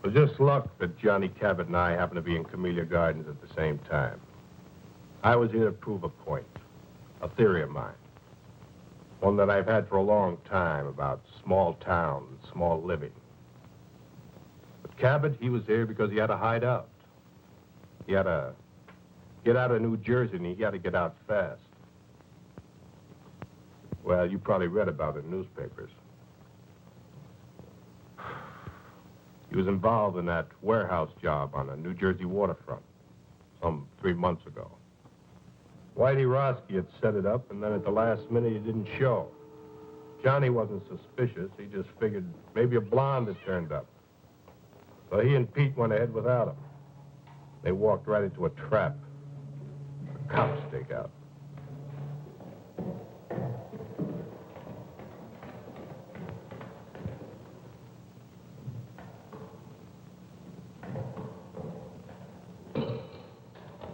It was just luck that Johnny Cabot and I happened to be in Camellia Gardens at the same time. I was here to prove a point, a theory of mine. One that I've had for a long time about small towns and small living. But Cabot, he was here because he had to hide out. He had to get out of New Jersey, and he had to get out fast. Well, you probably read about it in newspapers. He was involved in that warehouse job on the New Jersey waterfront some 3 months ago. Whitey Roski had set it up, and then at the last minute, he didn't show. Johnny wasn't suspicious. He just figured maybe a blonde had turned up. So he and Pete went ahead without him. They walked right into a trap. A cop stakeout.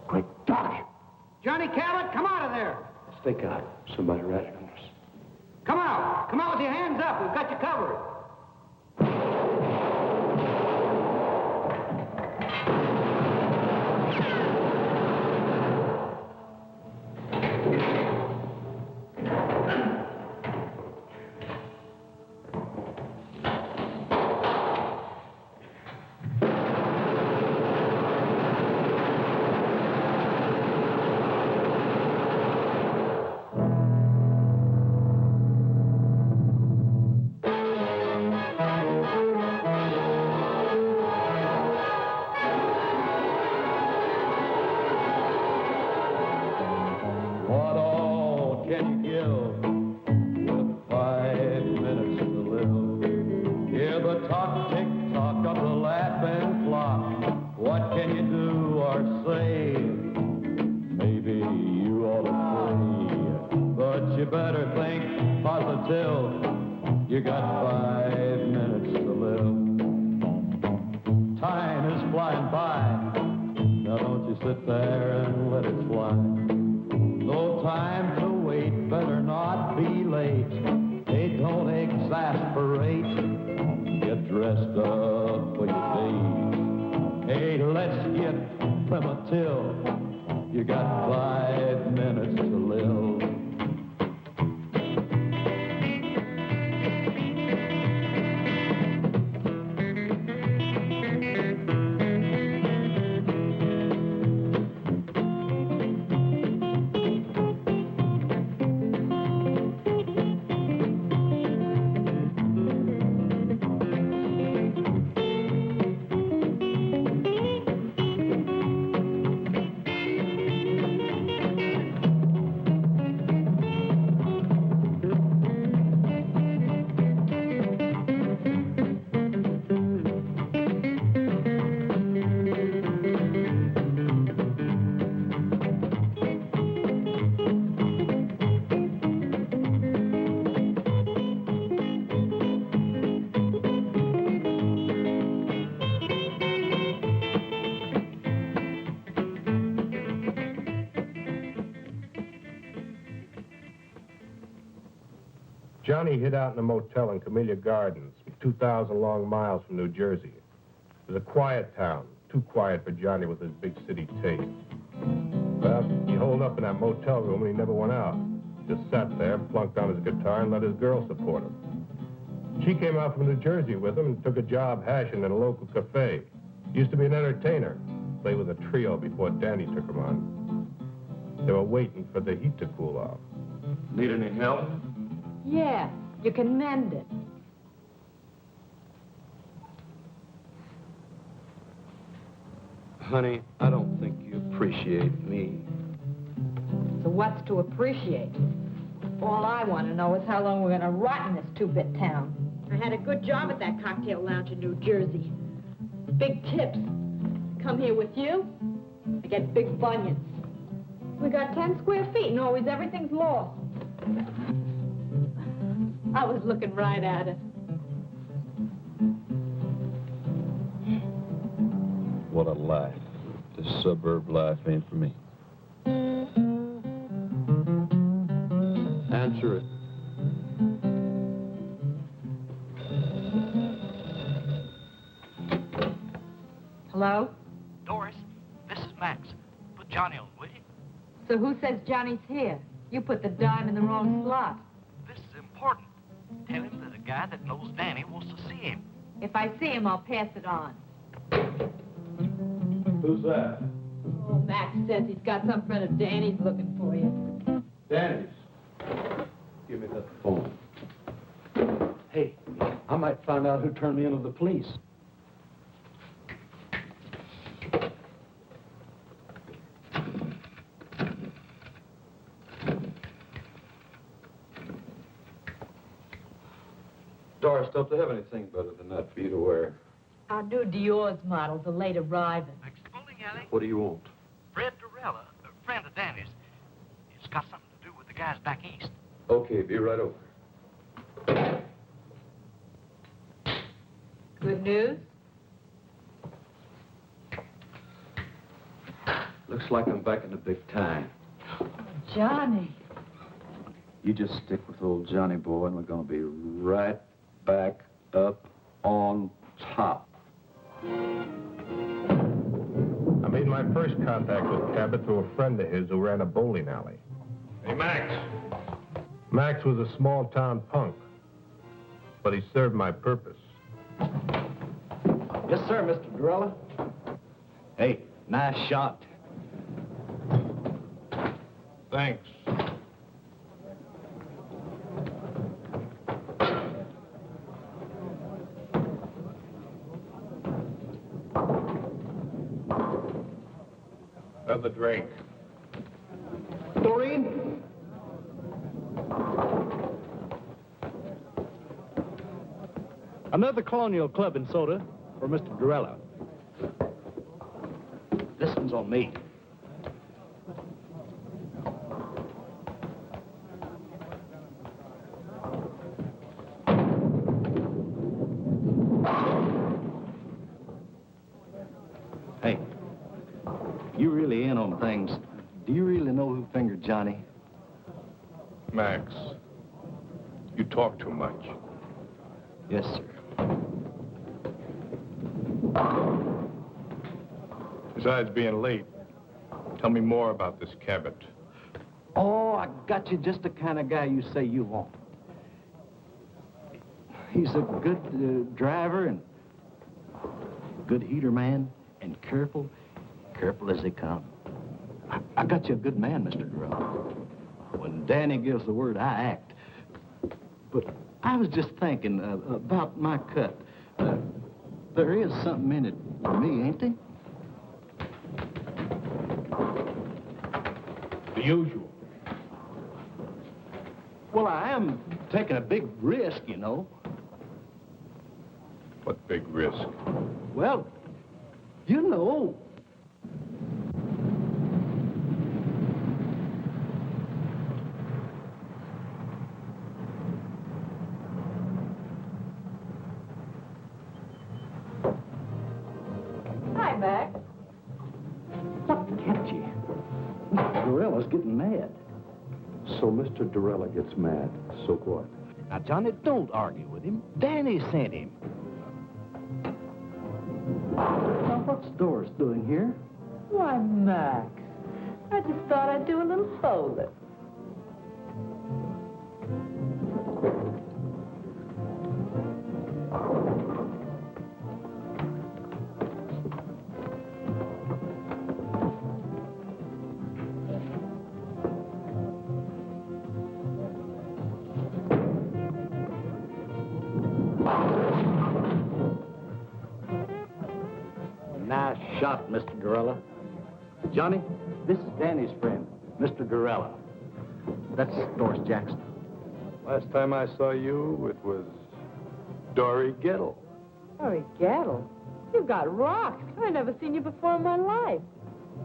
Quick, Doc! Johnny Cabot, come out of there! Stake out. Somebody ratted on us. Come out! Come out with your hands up. We've got you covered. You got 5 minutes to live. Time is flying by. Now don't you sit there and let it fly. No time to wait, better not be late. Hey, don't exasperate. Get dressed up for your date. Hey, let's get primitive. You got 5 minutes to live. Johnny hid out in a motel in Camellia Gardens, 2,000 long miles from New Jersey. It was a quiet town, too quiet for Johnny with his big city taste. Well, he holed up in that motel room and he never went out. Just sat there, plunked on his guitar, and let his girl support him. She came out from New Jersey with him and took a job hashing at a local cafe. Used to be an entertainer. Played with a trio before Danny took him on. They were waiting for the heat to cool off. Need any help? Yeah, you can mend it. Honey, I don't think you appreciate me. So what's to appreciate? All I want to know is how long we're going to rot in this two-bit town. I had a good job at that cocktail lounge in New Jersey. Big tips. Come here with you, I get big bunions. We got 10 square feet and always everything's lost. I was looking right at it. What a life. This suburb life ain't for me. Answer it. Hello? Doris, this is Max. Put Johnny on, will you? So who says Johnny's here? You put the dime in the wrong slot. This is important. Tell him that a guy that knows Danny wants to see him. If I see him, I'll pass it on. Who's that? Oh, Max says he's got some friend of Danny's looking for you. Danny's. Give me that phone. Hey, I might find out who turned me into the police. Doris, don't they have anything better than that for you to wear? Our new Dior's models are late arriving. Next bowling alley, What do you want? Fred Durella, a friend of Danny's. It's got something to do with the guys back east. Okay, be right over. Good news? Looks like I'm back in the big time. Johnny. You just stick with old Johnny boy, and we're gonna be right back up on top. I made my first contact with Cabot through a friend of his who ran a bowling alley. Hey, Max. Max was a small-town punk, but he served my purpose. Yes, sir, Mr. Durella. Hey, nice shot. Thanks. Another drink. Doreen? Another Colonial Club and soda for Mr. Durella. This one's on me. Hey, you really in on things. Do you really know who fingered Johnny? Max, you talk too much. Yes, sir. Besides being late, tell me more about this Cabot. Oh, I got you just the kind of guy you say you want. He's a good driver and good heater man and careful as they come. I got you a good man, Mr. Durella. When Danny gives the word, I act. But I was just thinking about my cut. There is something in it for me, ain't there? The usual. Well, I am taking a big risk, you know. What big risk? Well, you know. Hi, Max. What kept you? Mr. Durella's getting mad. So Mr. Durella gets mad. So what? Now, Johnny, don't argue with him. Danny sent him. Now, what's Doris doing here? Why, Max. I just thought I'd do a little bowling. Nice shot, Mr. Durella. Johnny, this is Danny's friend, Mr. Durella. That's Doris Jackson. Last time I saw you, it was Dory Gettle. Harry Gattle, you've got rocks. I never seen you before in my life.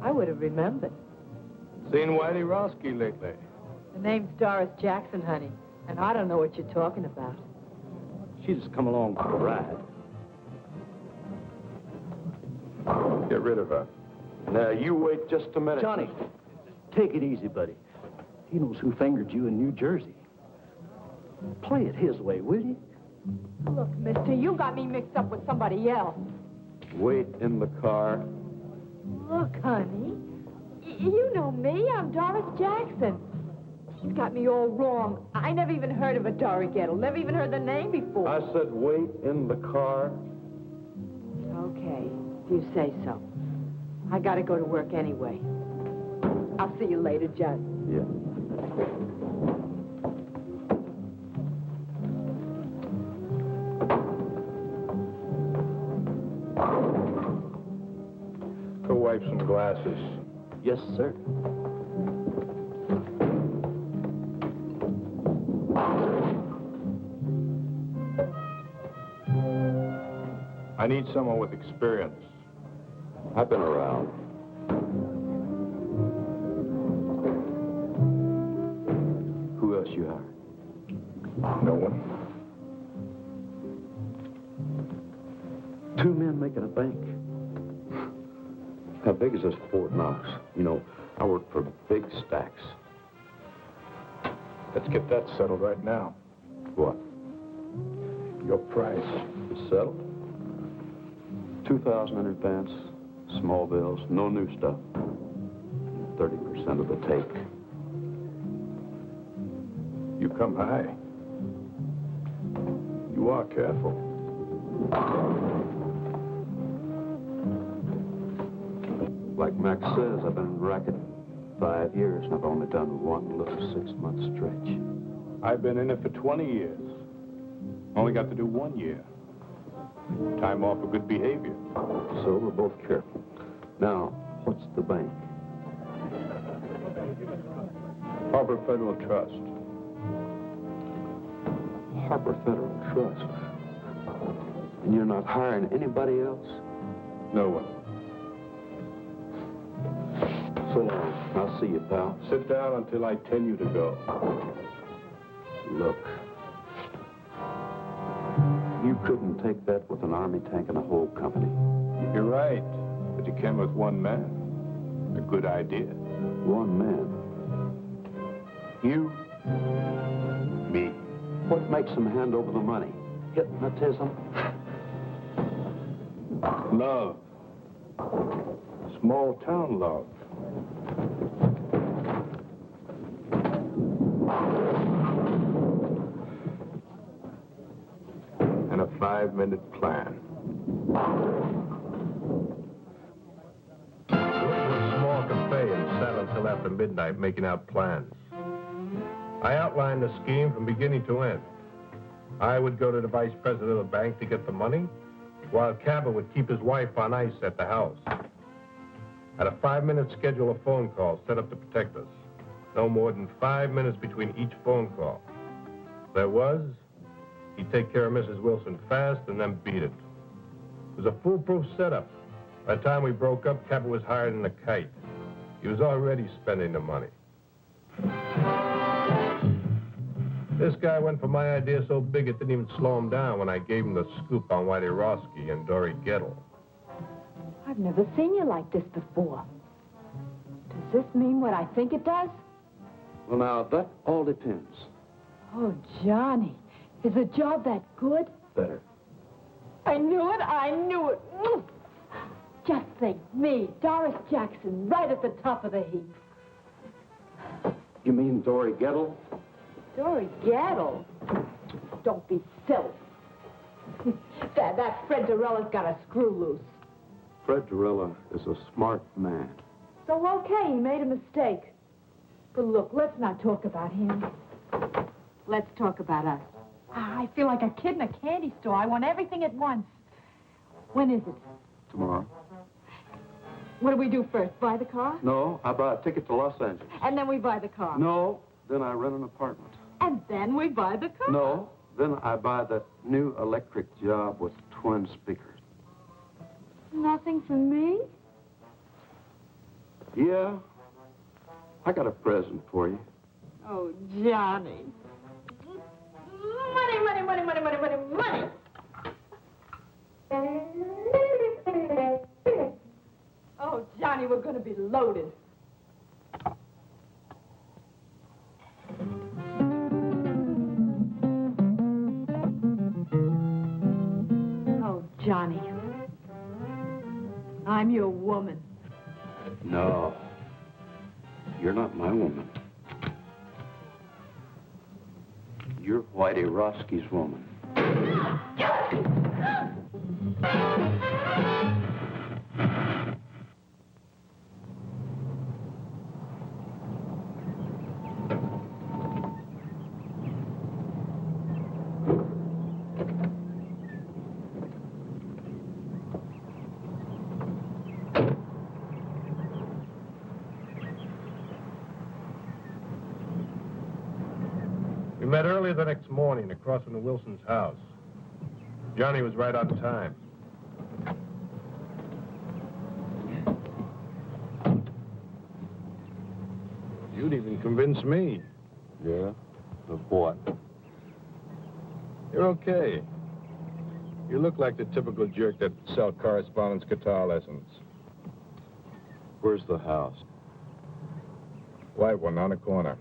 I would have remembered. Seen Whitey Roski lately? The name's Doris Jackson, honey, and I don't know what you're talking about. She just come along for a ride. Get rid of her. Now, you wait just a minute. Johnny, take it easy, buddy. He knows who fingered you in New Jersey. Play it his way, will you? Look, mister, you got me mixed up with somebody else. Wait in the car. Look, honey, you know me. I'm Doris Jackson. He's got me all wrong. I never even heard of a Dory Gettle. Never even heard the name before. I said wait in the car. Okay, if you say so. I gotta go to work anyway. I'll see you later, Judd. Yeah. Go wipe some glasses. Yes, sir. I need someone with experience. I've been around. Who else you hired? No one. 2 men making a bank. How big is this Fort Knox? You know, I work for big stacks. Let's get that settled right now. What? Your price. It's settled? 2,000 in advance, small bills, no new stuff. 30% of the take. You come high. You are careful. Like Max says, I've been in racket 5 years, and I've only done one little 6-month stretch. I've been in it for 20 years. Only got to do 1 year. Time off for good behavior. So we're both careful. Now, what's the bank? Harbor Federal Trust. Harbor Federal Trust. And you're not hiring anybody else? No one. So long. I'll see you, pal. Sit down until I tell you to go. Look. You couldn't take that with an army tank and a whole company. You're right. But you can with one man. A good idea. One man. You. Me. What makes them hand over the money? Hypnotism? Love. Small town love. And a 5-minute plan. We went to a small cafe and sat until after midnight making out plans. I outlined the scheme from beginning to end. I would go to the vice president of the bank to get the money, while Cabot would keep his wife on ice at the house. Had a 5-minute schedule of phone calls set up to protect us. No more than 5 minutes between each phone call. There was, he'd take care of Mrs. Wilson fast and then beat it. It was a foolproof setup. By the time we broke up, Cabot was higher than a kite. He was already spending the money. This guy went for my idea so big it didn't even slow him down when I gave him the scoop on Whitey Roski and Dory Gettle. I've never seen you like this before. Does this mean what I think it does? Well, now, that all depends. Oh, Johnny, is the job that good? Better. I knew it, I knew it. Just think, me, Doris Jackson, right at the top of the heap. You mean Dory Gettle? Dory Gettle? Don't be silly. that Fred Dorella's got a screw loose. Fred Dorella is a smart man. So, okay, he made a mistake. But look, let's not talk about him. Let's talk about us. I feel like a kid in a candy store. I want everything at once. When is it? Tomorrow. What do we do first? Buy the car? No, I buy a ticket to Los Angeles. And then we buy the car? No, then I rent an apartment. And then we buy the car? No, then I buy that new electric job with twin speakers. Nothing for me? Yeah, I got a present for you. Oh, Johnny. Money, money, money, money, money, money, money. Oh, Johnny, we're going to be loaded. Oh, Johnny. I'm your woman. No. You're not my woman. You're Whitey Roski's woman. We met early the next morning across from the Wilson's house. Johnny was right on time. You'd even convince me. Yeah? Of what? You're okay. You look like the typical jerk that sell correspondence guitar lessons. Where's the house? White one on the corner.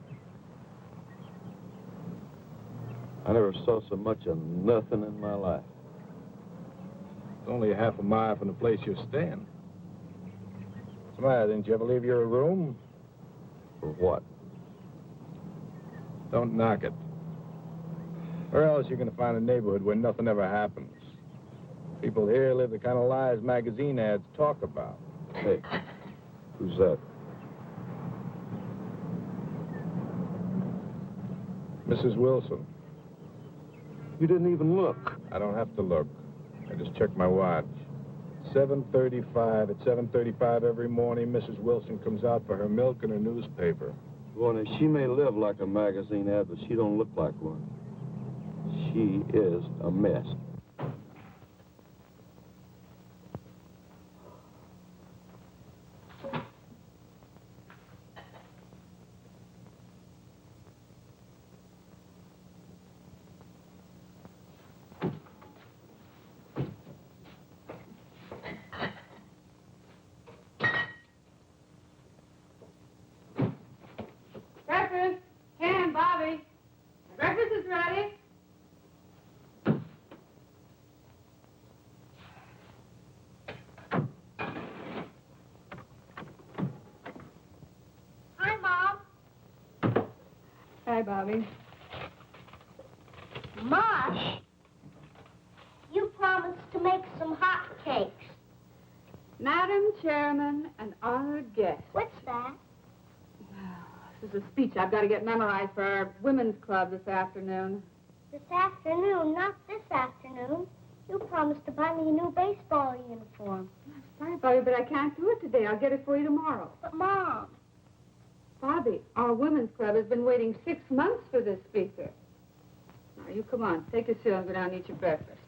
I never saw so much of nothing in my life. It's only a half a mile from the place you're staying. What's the matter? Didn't you ever leave your room? For what? Don't knock it. Or else you're going to find a neighborhood where nothing ever happens. People here live the kind of lives magazine ads talk about. Hey, who's that? Mrs. Wilson. You didn't even look. I don't have to look. I just checked my watch. 7:35. At 7:35 every morning, Mrs. Wilson comes out for her milk and her newspaper. Well, now, she may live like a magazine ad, but she don't look like one. She is a mess. Breakfast. Ken, Bobby. Breakfast is ready. Hi, Mom. Hi, Bobby. Mosh, you promised to make some hot cakes. Madam Chairman and honored guests. What's that? This is a speech I've got to get memorized for our women's club this afternoon. This afternoon, not this afternoon. You promised to buy me a new baseball uniform. Sorry, Bobby, but I can't do it today. I'll get it for you tomorrow. But, Mom, Bobby, our women's club has been waiting 6 months for this speaker. Now, you come on. Take your cereal and go down and eat your breakfast.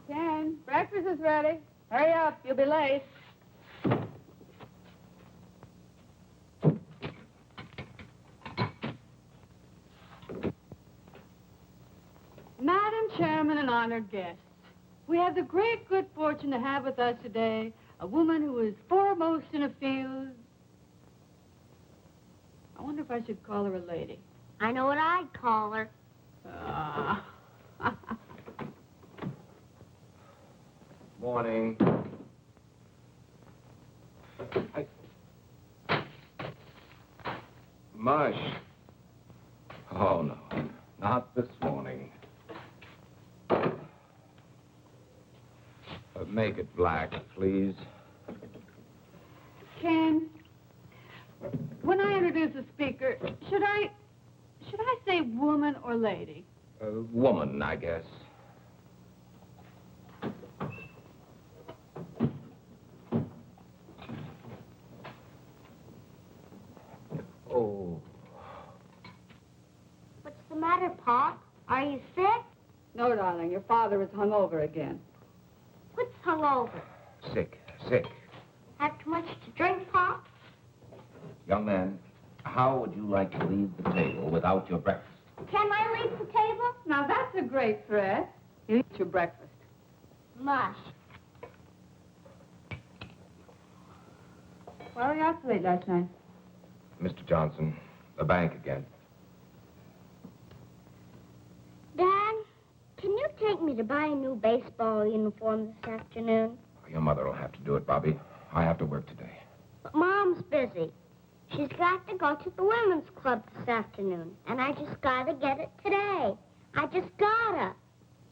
Ken, breakfast is ready. Hurry up. You'll be late. Madam Chairman and honored guests, we have the great good fortune to have with us today a woman who is foremost in a field. I wonder if I should call her a lady. I know what I'd call her. Morning. Mush. Oh, no. Not this morning. Make it black, please. Ken, when I introduce a speaker, should I say woman or lady? Woman, I guess. Oh. What's the matter, Pop? Are you sick? No, darling, your father is hungover again. What's hungover? Sick. Have too much to drink, Pop? Young man, how would you like to leave the table without your breakfast? Can I leave the table? Now, that's a great threat. You eat your breakfast. Mush. Why were you out so late last night? Mr. Johnson, the bank again. me to buy a new baseball uniform this afternoon? Your mother will have to do it, Bobby. I have to work today. But Mom's busy. She's got to go to the women's club this afternoon, and I just gotta get it today. I just gotta.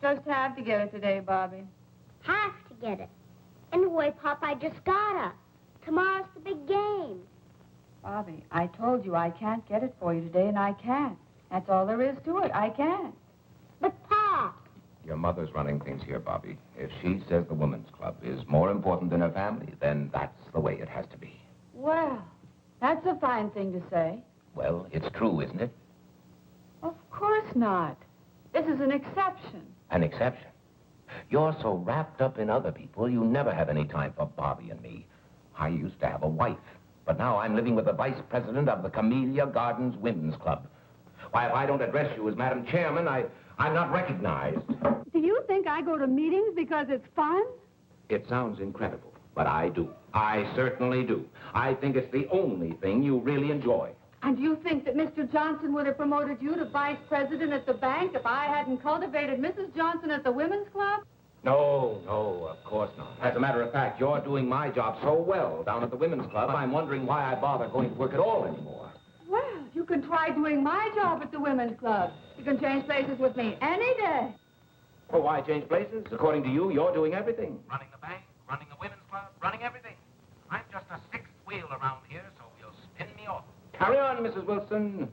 Just have to get it today, Bobby. Have to get it. Anyway, Pop, I just gotta. Tomorrow's the big game. Bobby, I told you I can't get it for you today, and I can't. That's all there is to it. I can't. But, Pop, Your mother's running things here, Bobby. If she says the women's club is more important than her family, then that's the way it has to be. Well, that's a fine thing to say. Well, it's true, isn't it? Of course not. This is an exception. An exception. You're so wrapped up in other people, you never have any time for Bobby and me. I used to have a wife, but now I'm living with the vice president of the Camellia Gardens Women's Club. Why, if I don't address you as Madam Chairman, I'm not recognized. Do you think I go to meetings because it's fun? It sounds incredible, but I do. I certainly do. I think it's the only thing you really enjoy. And do you think that Mr. Johnson would have promoted you to vice president at the bank if I hadn't cultivated Mrs. Johnson at the women's club? No, of course not. As a matter of fact, you're doing my job so well down at the women's club, I'm wondering why I bother going to work at all anymore. Well, you can try doing my job at the women's club. You can change places with me any day. Well, why change places? According to you, you're doing everything. Running the bank, running the women's club, running everything. I'm just a sixth wheel around here, so you'll spin me off. Carry on, Mrs. Wilson.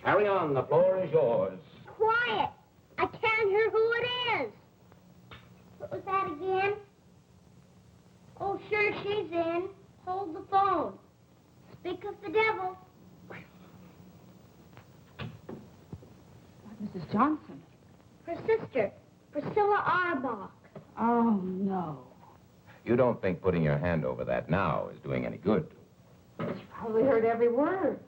Carry on. The floor is yours. quiet. I can't hear who it is. What was that again? Oh, sure, she's in. Hold the phone. Speak of the devil. Mrs. Johnson. Her sister, Priscilla Arbach. Oh, no. You don't think putting your hand over that now is doing any good? She probably heard every word.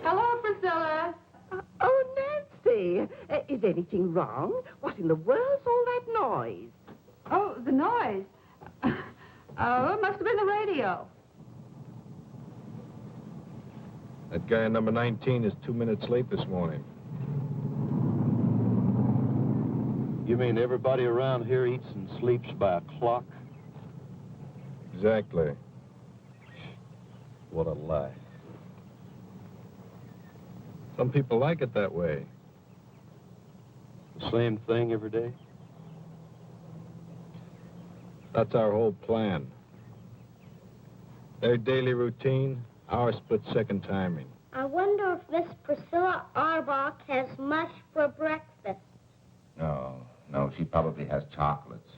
Hello, Priscilla. Oh, Nancy, is anything wrong? What in the world's all that noise? Oh, the noise. Oh, it must have been the radio. That guy number 19 is 2 minutes late this morning. You mean everybody around here eats and sleeps by a clock? Exactly. What a lie. Some people like it that way. The same thing every day? That's our whole plan. Their daily routine, our split-second timing. I wonder if Miss Priscilla Arbach has mush for breakfast. No, she probably has chocolates.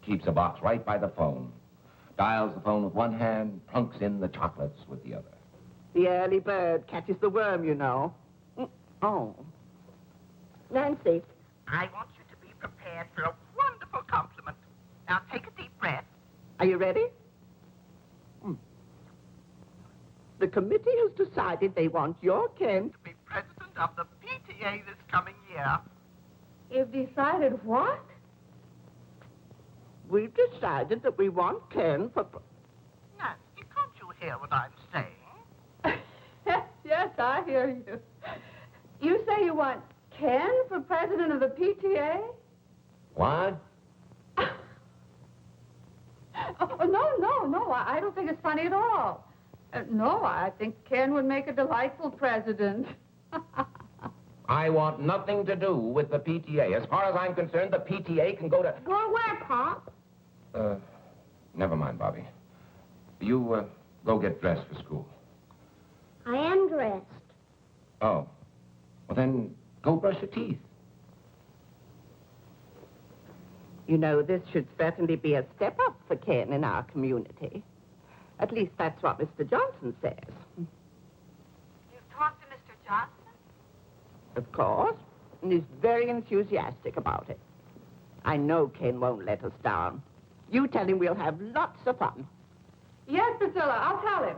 Keeps a box right by the phone. Dials the phone with one hand, plunks in the chocolates with the other. The early bird catches the worm, you know. Oh. Nancy. I want you to be prepared for a wonderful compliment. Now, take a deep breath. Are you ready? The committee has decided they want your Ken To be president of the PTA this coming year. You've decided what? We've decided that we want Ken for... Nancy, can't you hear what I'm saying? Yes, I hear you. You say you want Ken for president of the PTA? What? Oh, no. I don't think it's funny at all. No, I think Ken would make a delightful president. I want nothing to do with the PTA. As far as I'm concerned, the PTA can go to... Go where, Pop? Never mind, Bobby. You, go get dressed for school. I am dressed. Oh. Well, then, go brush your teeth. You know, this should certainly be a step up for Ken in our community. At least that's what Mr. Johnson says. You've talked to Mr. Johnson? Of course, and he's very enthusiastic about it. I know Ken won't let us down. You tell him we'll have lots of fun. Yes, Priscilla, I'll tell him.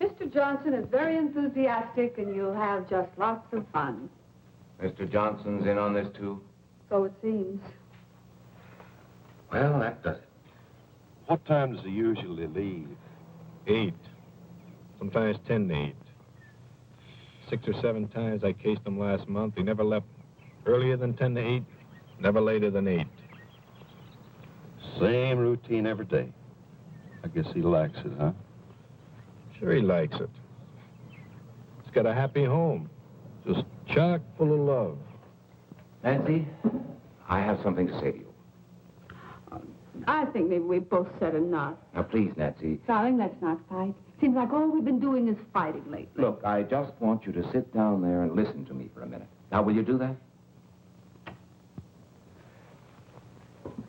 Mr. Johnson is very enthusiastic, and you'll have just lots of fun. Mr. Johnson's in on this, too? So it seems. Well, that does it. What time does he usually leave? 8. Sometimes 10 to 8. 6 or 7 times I cased him last month. He never left earlier than 10 to 8, never later than 8. Same routine every day. I guess he likes it, huh? Sure he likes it. He's got a happy home, just chock full of love. Nancy, I have something to say to you. I think maybe we've both said enough. Now, please, Nancy. Darling, let's not fight. Seems like all we've been doing is fighting lately. Look, I just want you to sit down there and listen to me for a minute. Now, will you do that?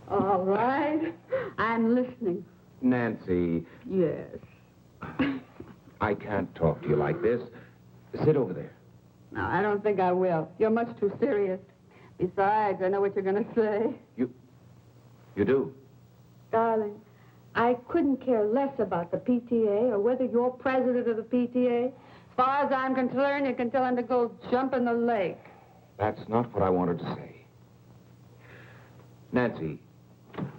All right. I'm listening. Nancy. Yes. I can't talk to you like this. Sit over there. No, I don't think I will. You're much too serious. Besides, I know what you're going to say. You do? Darling, I couldn't care less about the PTA or whether you're president of the PTA. As far as I'm concerned, you can tell him to go jump in the lake. That's not what I wanted to say. Nancy,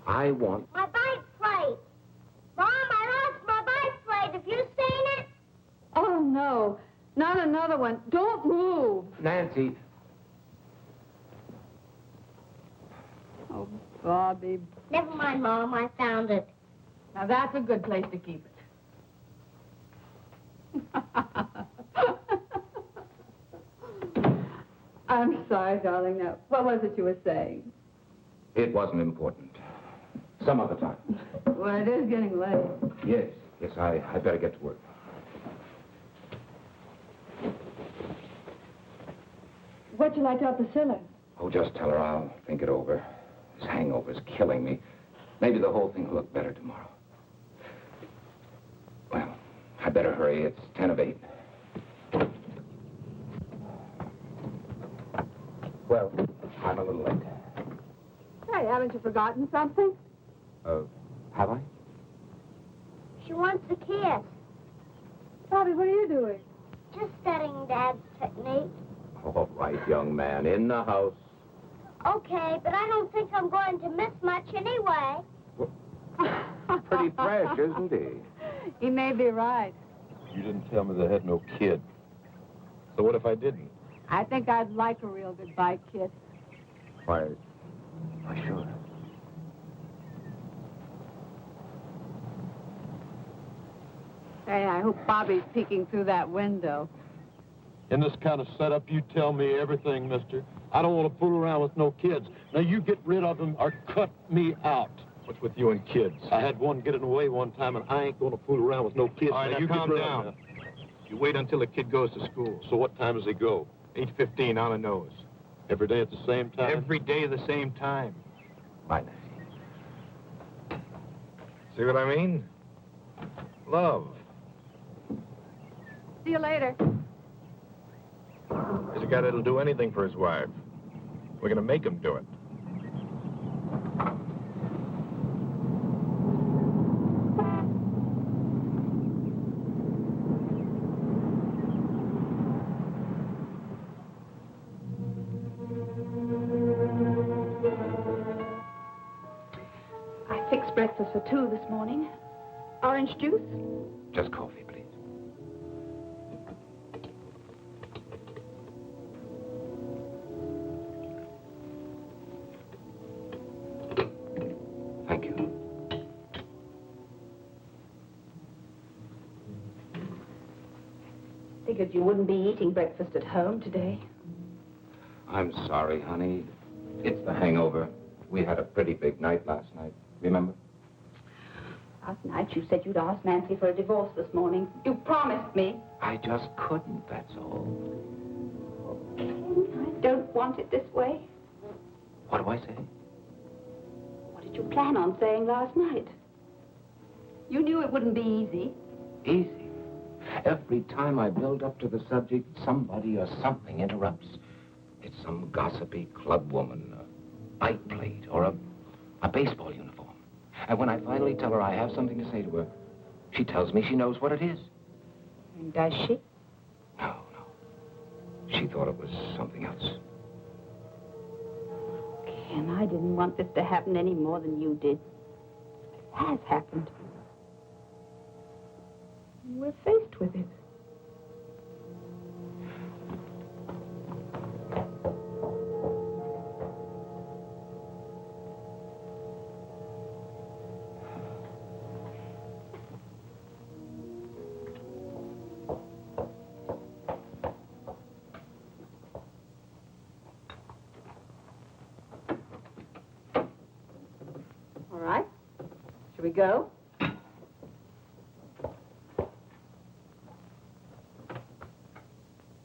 I want... My bike plate. Mom, I lost my bike plate. Have you seen it? Oh, no. Not another one. Don't move. Nancy. Oh, Bobby. Never mind, Mom. I found it. Now, that's a good place to keep it. I'm sorry, darling. Now, what was it you were saying? It wasn't important. Some other time. Well, it is getting late. Yes, I better get to work. What'd you like to up the cellar? Oh, just tell her I'll think it over. This hangover's killing me. Maybe the whole thing will look better tomorrow. Well, I better hurry. It's 10 of 8. Well, I'm a little late. Hey, haven't you forgotten something? Have I? She wants a kiss. Bobby, what are you doing? Just studying Dad's technique. All right, young man. In the house. Okay, but I don't think I'm going to miss much anyway. Pretty fresh, isn't he? He may be right. You didn't tell me they had no kid. So what if I didn't? I think I'd like a real goodbye kiss. Why, sure. Hey, I hope Bobby's peeking through that window. In this kind of setup, you tell me everything, mister. I don't want to fool around with no kids. Now, you get rid of them or cut me out. What's with you and kids? I had one getting away one time, and I ain't going to fool around with no kids. All right, now you calm get rid down. of them. You wait until the kid goes to school. So what time does he go? 8:15 on the nose. Every day at the same time? Every day at the same time. Bye, Nancy. See what I mean? Love. See you later. He's a guy that'll do anything for his wife. We're gonna make him do it. I fixed breakfast for 2 this morning. Orange juice? Just coffee, please. Thank you. Figured you wouldn't be eating breakfast at home today. I'm sorry, honey. It's the hangover. We had a pretty big night last night. Remember? Last night you said you'd ask Nancy for a divorce this morning. You promised me. I just couldn't, that's all. I don't want it this way. What do I say? What did you plan on saying last night? You knew it wouldn't be easy. Easy. Every time I build up to the subject, somebody or something interrupts. It's some gossipy club woman, a bike plate, or a baseball uniform. And when I finally tell her I have something to say to her, she tells me she knows what it is. And does she? No. She thought it was something else. Ken, I didn't want this to happen any more than you did. It has happened. We're faced with it. Shall we go?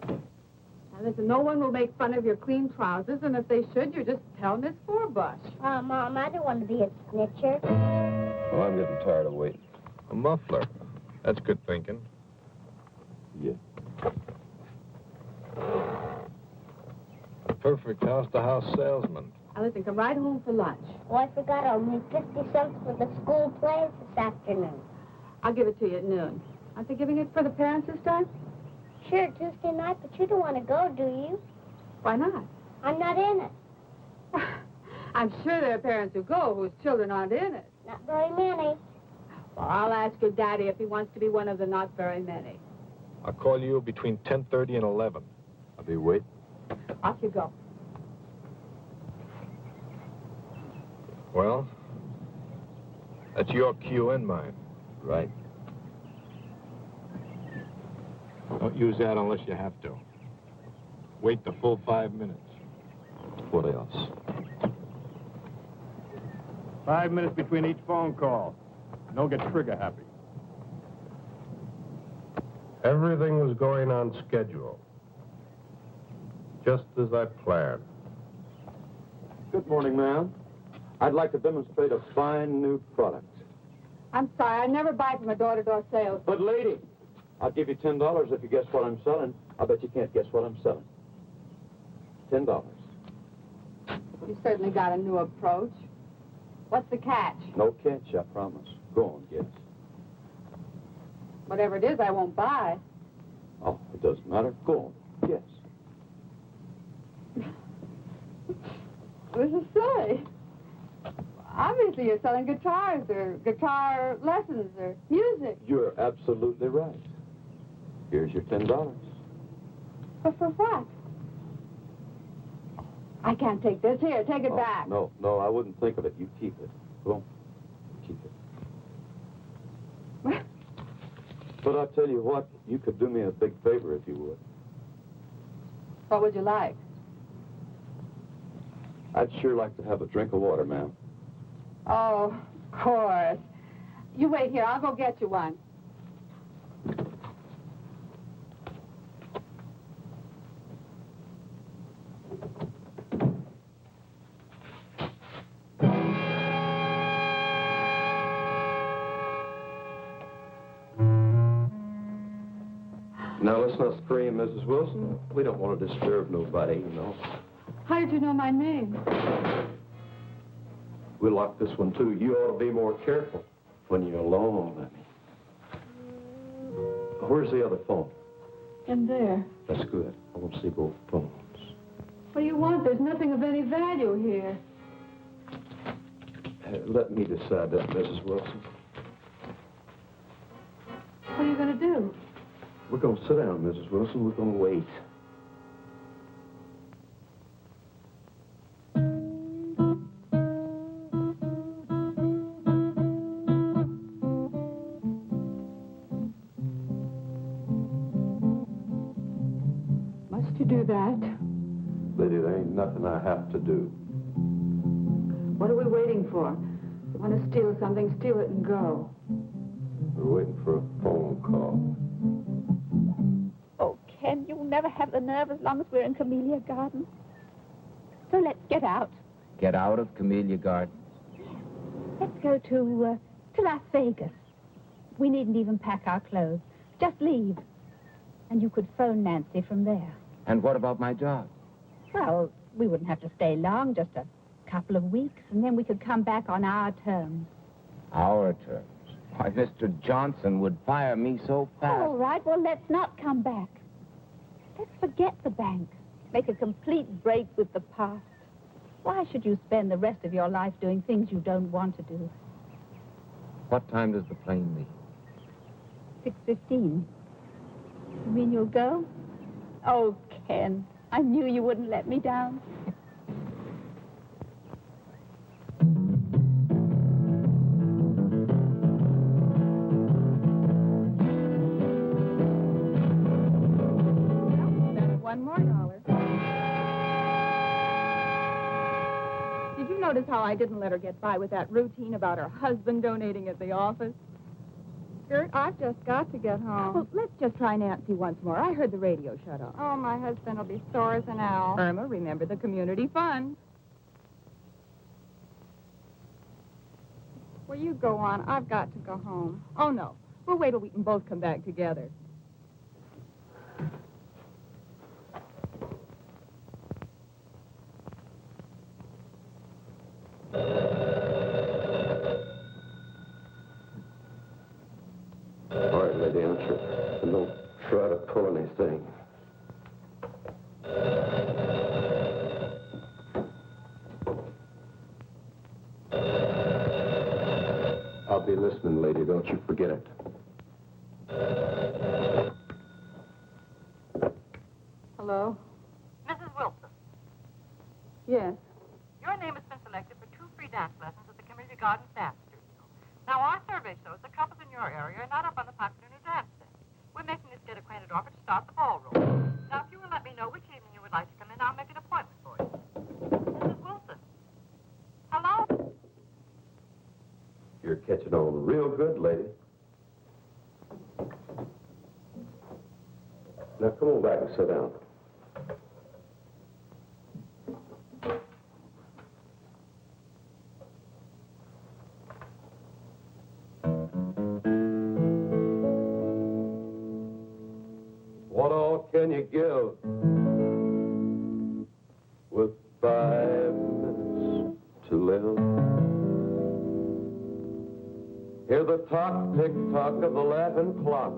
Now, listen, no one will make fun of your clean trousers, and if they should, you just tell Miss Forbush. Mom, I don't want to be a snitcher. Well, I'm getting tired of waiting. A muffler. That's good thinking. Yeah. A perfect house-to-house salesman. Now, listen, come right home for lunch. Oh, I forgot I'll need 50 cents for the school plays this afternoon. I'll give it to you at noon. Aren't they giving it for the parents this time? Sure, Tuesday night, but you don't want to go, do you? Why not? I'm not in it. I'm sure there are parents who go whose children aren't in it. Not very many. Well, I'll ask your daddy if he wants to be one of the not very many. I'll call you between 10:30 and 11. I'll be waiting. Off you go. Well, that's your cue and mine. Right. Don't use that unless you have to. Wait the full 5 minutes. What else? 5 minutes between each phone call. Don't get trigger happy. Everything was going on schedule. Just as I planned. Good morning, ma'am. I'd like to demonstrate a fine new product. I'm sorry, I never buy from a door-to-door sales. But, lady, I'll give you $10 if you guess what I'm selling. I bet you can't guess what I'm selling. $10. You certainly got a new approach. What's the catch? No catch, I promise. Go on, guess. Whatever it is, I won't buy. Oh, it doesn't matter. Go on, guess. This is silly. Obviously, you're selling guitars or guitar lessons or music. You're absolutely right. Here's your $10. But for what? I can't take this. Here, take it back. No, I wouldn't think of it. You keep it. Go on. Keep it. But I'll tell you what, you could do me a big favor if you would. What would you like? I'd sure like to have a drink of water, ma'am. Oh, of course. You wait here. I'll go get you one. Now, let's not scream, Mrs. Wilson. We don't want to disturb nobody, you know. How did you know my name? We locked this one, too. You ought to be more careful when you're alone, I mean. Where's the other phone? In there. That's good. I want to see both phones. What do you want? There's nothing of any value here. Let me decide that, Mrs. Wilson. What are you going to do? We're going to sit down, Mrs. Wilson. We're going to wait. Must you do that? Lady, there ain't nothing I have to do. What are we waiting for? You want to steal something, steal it and go. We're waiting for a phone call. Oh, Ken, you'll never have the nerve as long as we're in Camellia Gardens. So let's get out. Get out of Camellia Gardens. Let's go to Las Vegas. We needn't even pack our clothes. Just leave. And you could phone Nancy from there. And what about my job? Well, we wouldn't have to stay long, just a couple of weeks, and then we could come back on our terms. Our terms? Why, Mr. Johnson would fire me so fast. All right, well, let's not come back. Let's forget the bank. Make a complete break with the past. Why should you spend the rest of your life doing things you don't want to do? What time does the plane leave? 6:15. You mean you'll go? Oh, Ken, I knew you wouldn't let me down. $1 more. Did you notice how I didn't let her get by with that routine about her husband donating at the office? Gert, I've just got to get home. Well, let's just try Nancy once more. I heard the radio shut off. Oh, my husband will be sore as an owl. Irma, remember the community fund. Well, you go on. I've got to go home. Oh, no. We'll wait till we can both come back together. All right, lady, answer. And don't try to pull anything. I'll be listening, lady. Don't you forget it. Hello? Mrs. Wilson, Yes. your name has been selected for 2 free dance lessons at the Community Gardens Dance Studio. Now, our survey shows the couples in your area are not up on the popular new dance set. We're making this get acquainted offer to start the ballroom. Now, if you will let me know which evening you would like to come in, I'll make an appointment for you. Mrs. Wilson. Hello? You're catching on real good, lady. Now, come on back and sit down. What all can you give with 5 minutes to live? Hear the talk, tick-tock of the laughing clock.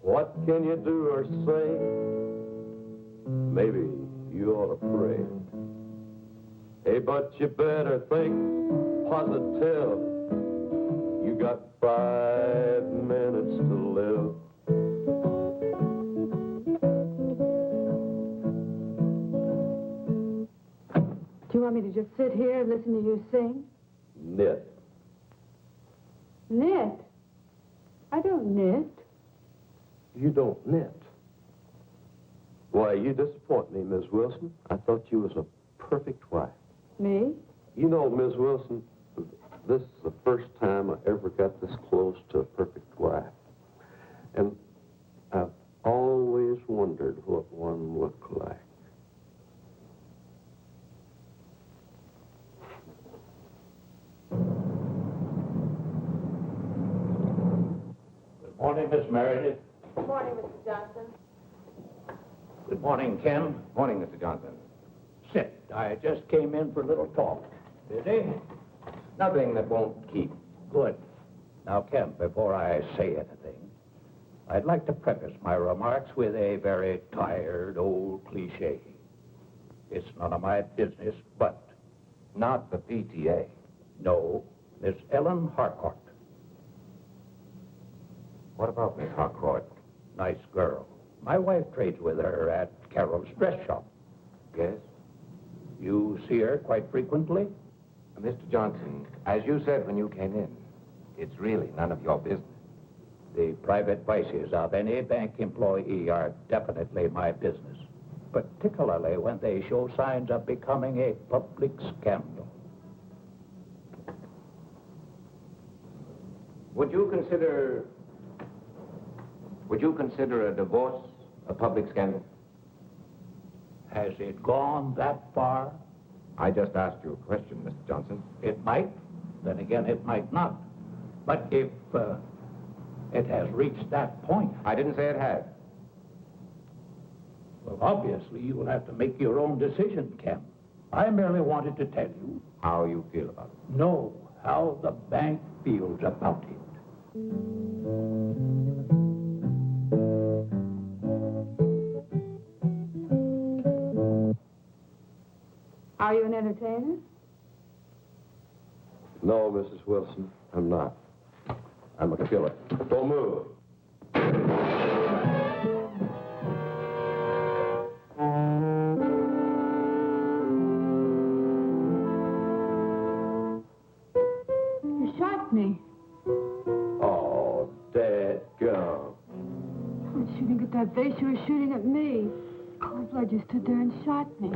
What can you do or say? Maybe you ought to pray. Hey, but you better think positive. You got 5 minutes to live. Do you want me to just sit here and listen to you sing? Knit. Knit? I don't knit. You don't knit. Why, you disappoint me, Miss Wilson. I thought you was a perfect wife. Me? You know, Miss Wilson, this is the first time I ever got this close to a perfect wife. And I've always wondered what one looked like. Good morning, Miss Meredith. Good morning, Mr. Johnson. Good morning, Ken. Morning, Mr. Johnson. Sit. I just came in for a little talk. Busy? Nothing that won't keep. Good. Now, Ken, before I say anything, I'd like to preface my remarks with a very tired old cliche. It's none of my business, but... Not the PTA. No, Miss Ellen Harcourt. What about Miss Harcourt? Nice girl. My wife trades with her at Carol's dress shop. Yes? You see her quite frequently? Mr. Johnson, as you said when you came in, it's really none of your business. The private vices of any bank employee are definitely my business, particularly when they show signs of becoming a public scandal. Would you consider a divorce a public scandal? Has it gone that far? I just asked you a question, Mr. Johnson. It might. Then again, it might not. But if it has reached that point... I didn't say it had. Well, obviously, you will have to make your own decision, Ken. I merely wanted to tell you... How you feel about it. No, how the bank feels about it. Are you an entertainer? No, Mrs. Wilson, I'm not. I'm a killer. Don't move. You shot me. Oh, dadgum. I was shooting at that vase. You were shooting at me. Cold blood, you stood there and shot me.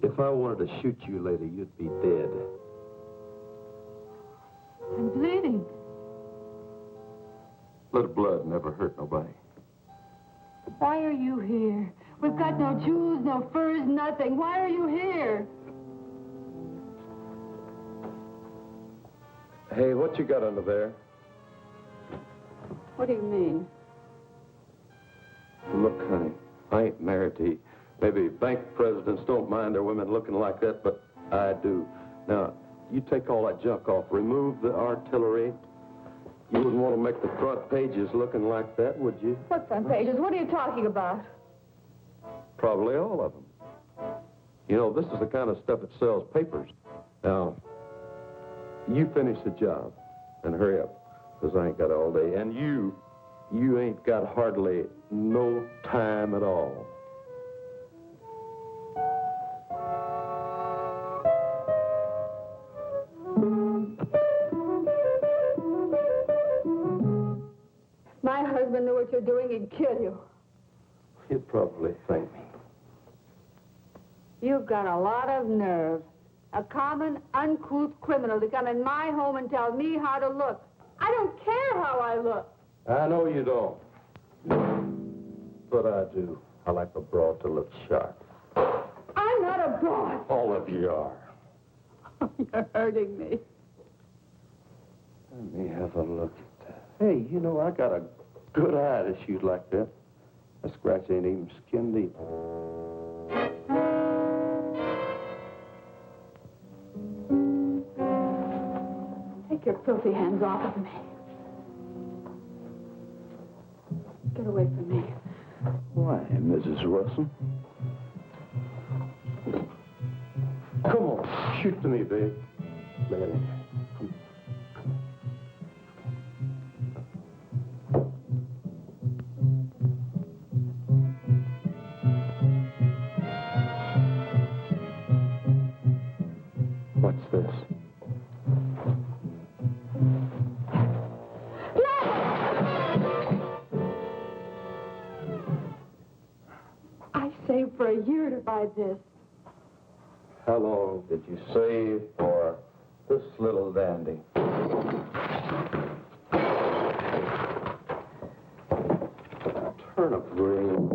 If I wanted to shoot you later, you'd be dead. I'm bleeding. Little blood never hurt nobody. Why are you here? We've got no jewels, no furs, nothing. Why are you here? Hey, what you got under there? What do you mean? Look, honey, I ain't married to you. Maybe bank presidents don't mind their women looking like that, but I do. Now, you take all that junk off. Remove the artillery. You wouldn't want to make the front pages looking like that, would you? What front pages? What are you talking about? Probably all of them. You know, this is the kind of stuff that sells papers. Now, you finish the job and hurry up, because I ain't got all day. And you ain't got hardly no time at all. My husband knew what you're doing, he'd kill you. He'd probably thank me. You've got a lot of nerve. A common, uncouth criminal to come in my home and tell me how to look. I don't care how I look. I know you don't. But I do. I like a broad to look sharp. I'm not a broad. All of you are. You're hurting me. Let me have a look at that. Hey, you know, I got a good eye to shoot like that. That scratch ain't even skin deep. Take your filthy hands off of me. Get away from me. Why, Mrs. Wilson? Come on, shoot to me, babe. Lay it in there. Come. What's this? I saved for a year to buy this. How long did you save for this little dandy? Turnip green.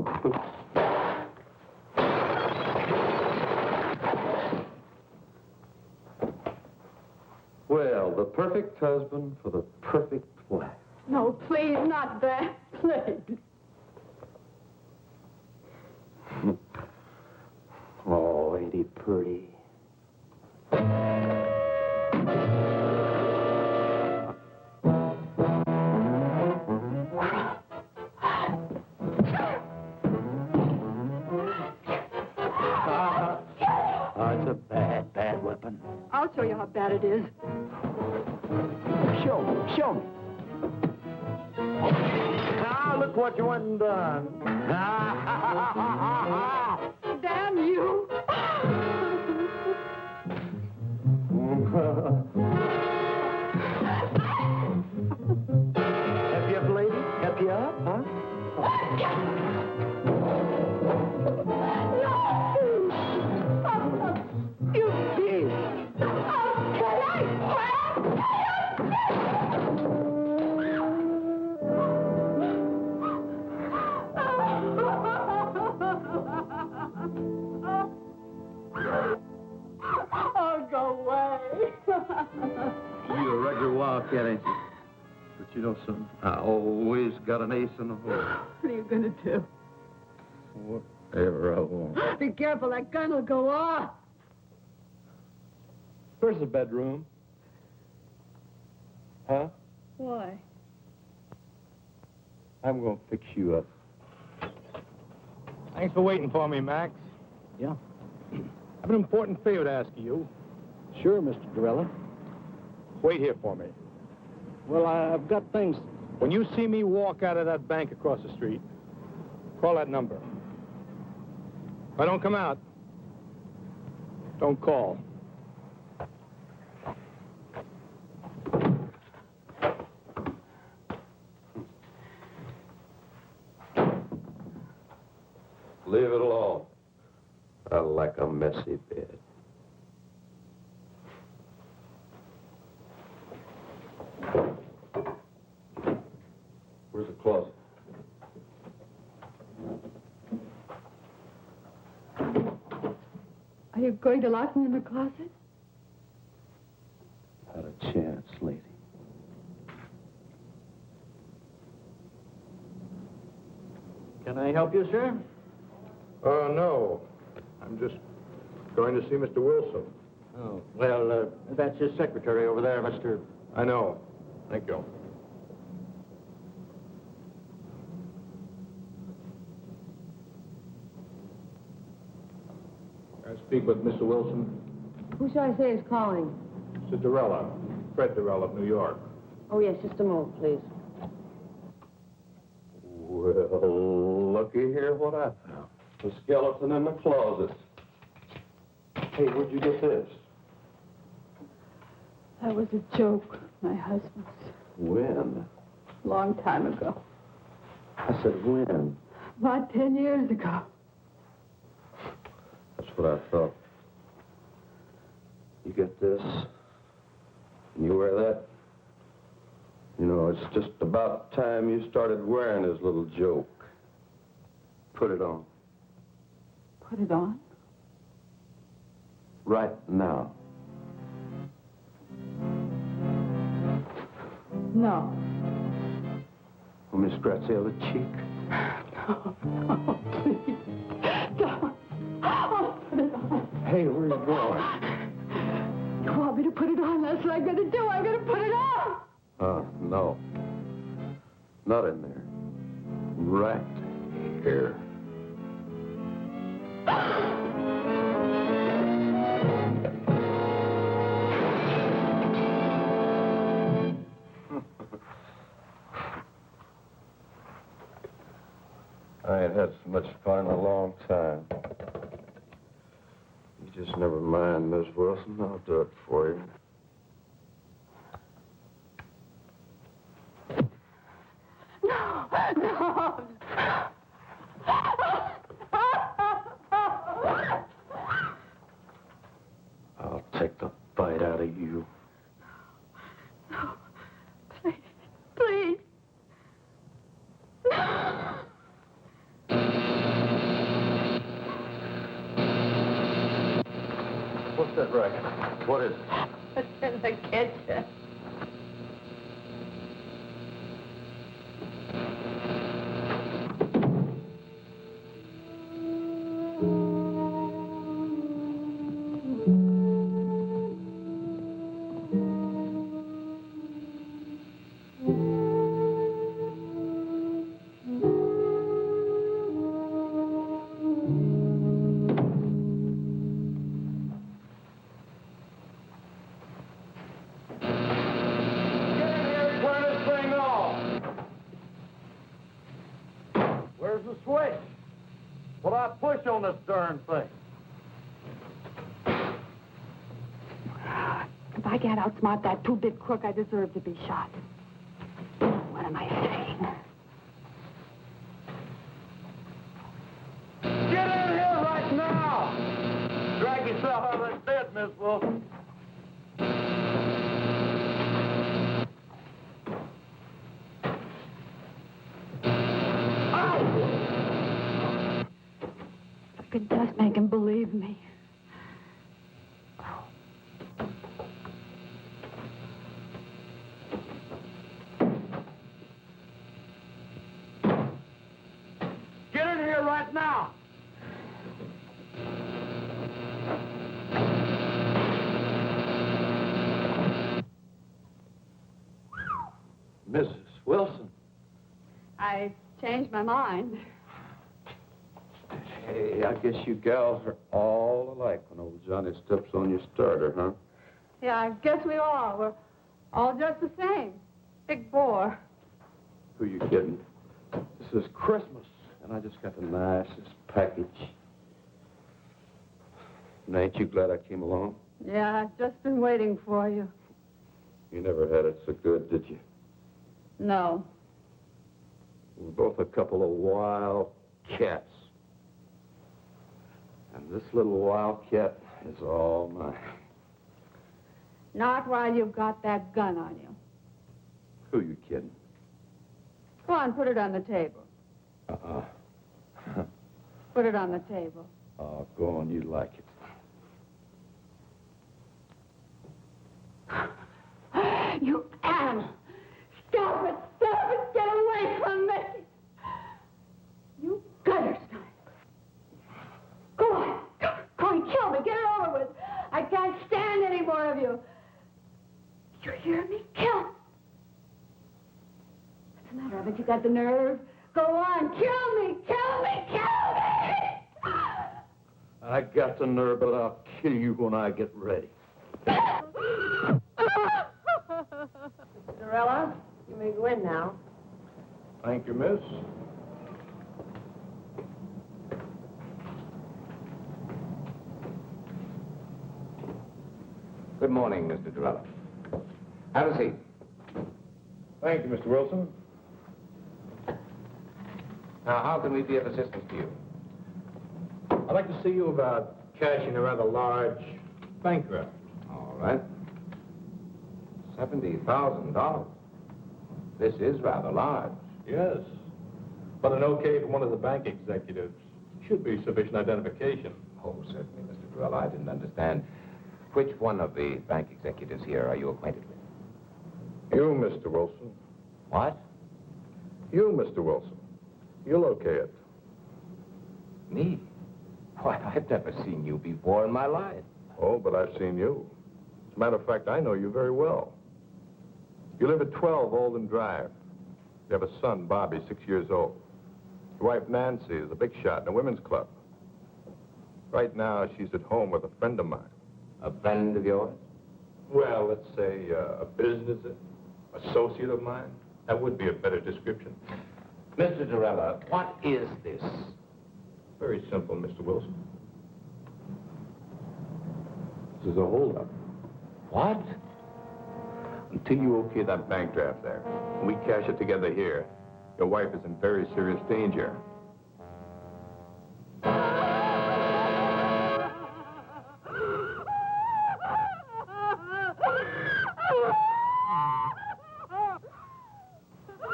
Well, the perfect husband for the perfect wife. No, please, not that. Please. Oh, ain't he pretty? It's a bad, bad weapon. I'll show you how bad it is. Show me, show me. Now, look what you went and done. Damn you! Help you up, lady? Help you up, huh? You beast! Oh, go away. You a regular wildcat, ain't you? But you know something? I always got an ace in the hole. What are you going to do? Whatever I want. Be careful, that gun will go off. Where's the bedroom? Huh? Why? I'm going to fix you up. Thanks for waiting for me, Max. Yeah. I have an important favor to ask of you. Sure, Mr. Gorilla. Wait here for me. Well, I've got things. When you see me walk out of that bank across the street, call that number. If I don't come out, don't call. Leave it alone. I like like a messy bed. Where's the closet? Are you going to lock me in the closet? Not a chance, lady. Can I help you, sir? No. I'm just going to see Mr. Wilson. Oh, well, that's his secretary over there, Mr. I know. Thank you. I speak with Mr. Wilson. Who shall I say is calling? Mr. Durella. Fred Durella of New York. Oh, yes, just a moment, please. Well, looky here what I found. The skeleton in the closet. Hey, where'd you get this? That was a joke, my husband's. When? Long time ago. I said when? About 10 years ago. That's what I thought. You get this, and you wear that. You know, it's just about time you started wearing his little joke. Put it on. Put it on? Right now. No. Want me to scratch the other cheek? No, please. Don't. I'll put it on. Hey, where are you going? You want me to put it on? That's what I'm going to do. I'm going to put it on. No. Not in there. Right here. I ain't had so much fun in a long time. You just never mind, Miss Wilson. I'll do it for you. No, no. I'll take the bite out of you. No, please, please. No. What's that racket? What is it? It's in the kitchen. Where's the switch? What do I push on this darn thing? If I can't outsmart that two-bit crook, I deserve to be shot. What am I saying? Get in here right now! Drag yourself out of that bed, Miss Wilson. If I could just make him believe me. Get in here right now! Mrs. Wilson. I changed my mind. Hey, I guess you gals are all alike when old Johnny steps on your starter, huh? Yeah, I guess we all. We're all just the same. Big bore. Who you kidding? This is Christmas, and I just got the nicest package. And ain't you glad I came along? Yeah, I've just been waiting for you. You never had it so good, did you? No. We're both a couple of wild cats. And this little wildcat is all mine. Not while you've got that gun on you. Who you kidding? Go on, put it on the table. Put it on the table. Oh, go on, you like it. You animal! Stop it! Stop it! Get away from me! You gutter snipe! Go on! Go on, kill me! Get it over with! I can't stand any more of you! You hear me? Kill! What's the matter? Haven't you got the nerve? Go on! Kill me! Kill me! Kill me! I got the nerve, but I'll kill you when I get ready. Cinderella, you may go in now. Thank you, miss. Good morning, Mr. Durella. Have a seat. Thank you, Mr. Wilson. Now, how can we be of assistance to you? I'd like to see you about cashing a rather large bank draft. All right. $70,000. This is rather large. Yes. But an okay from one of the bank executives should be sufficient identification. Oh, certainly, Mr. Durella. I didn't understand. Which one of the bank executives here are you acquainted with? You, Mr. Wilson. What? You, Mr. Wilson. You'll okay it. Me? Why, I've never seen you before in my life. Oh, but I've seen you. As a matter of fact, I know you very well. You live at 12 Olden Drive. You have a son, Bobby, 6 years old. Your wife, Nancy, is a big shot in a women's club. Right now, she's at home with a friend of mine. A friend of yours? Well, let's say a business associate of mine. That would be a better description. Mr. Durella, what is this? Very simple, Mr. Wilson. This is a holdup. What? Until you okay that bank draft there, and we cash it together here, your wife is in very serious danger.